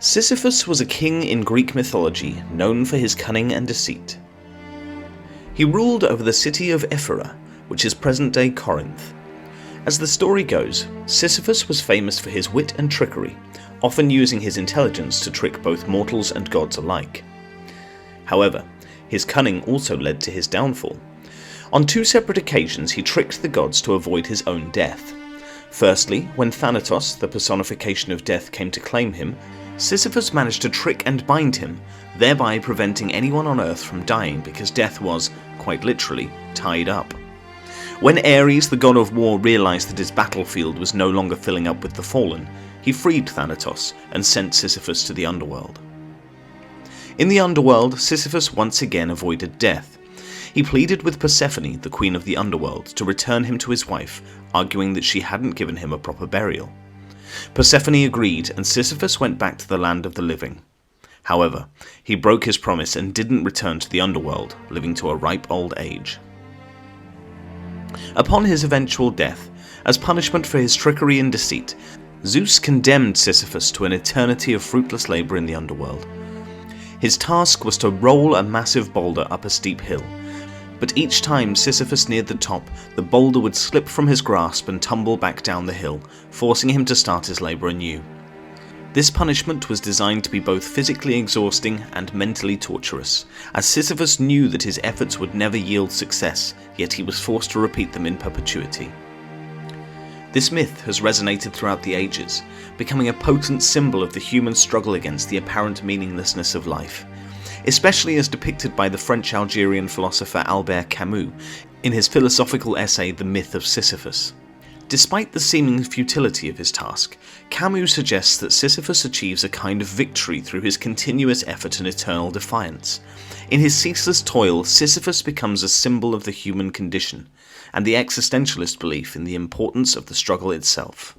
Sisyphus was a king in Greek mythology known for his cunning and deceit. He ruled over the city of Ephyra, which is present-day Corinth. As the story goes, Sisyphus was famous for his wit and trickery, often using his intelligence to trick both mortals and gods alike. However, his cunning also led to his downfall. On two separate occasions he tricked the gods to avoid his own death. Firstly, when Thanatos, the personification of death, came to claim him, Sisyphus managed to trick and bind him, thereby preventing anyone on Earth from dying because death was, quite literally, tied up. When Ares, the god of war, realized that his battlefield was no longer filling up with the fallen, he freed Thanatos and sent Sisyphus to the underworld. In the underworld, Sisyphus once again avoided death. He pleaded with Persephone, the queen of the underworld, to return him to his wife, arguing that she hadn't given him a proper burial. Persephone agreed, and Sisyphus went back to the land of the living. However, he broke his promise and didn't return to the underworld, living to a ripe old age. Upon his eventual death, as punishment for his trickery and deceit, Zeus condemned Sisyphus to an eternity of fruitless labour in the underworld. His task was to roll a massive boulder up a steep hill, but each time Sisyphus neared the top, the boulder would slip from his grasp and tumble back down the hill, forcing him to start his labour anew. This punishment was designed to be both physically exhausting and mentally torturous, as Sisyphus knew that his efforts would never yield success, yet he was forced to repeat them in perpetuity. This myth has resonated throughout the ages, becoming a potent symbol of the human struggle against the apparent meaninglessness of life, especially as depicted by the French-Algerian philosopher Albert Camus in his philosophical essay The Myth of Sisyphus. Despite the seeming futility of his task, Camus suggests that Sisyphus achieves a kind of victory through his continuous effort and eternal defiance. In his ceaseless toil, Sisyphus becomes a symbol of the human condition, and the existentialist belief in the importance of the struggle itself.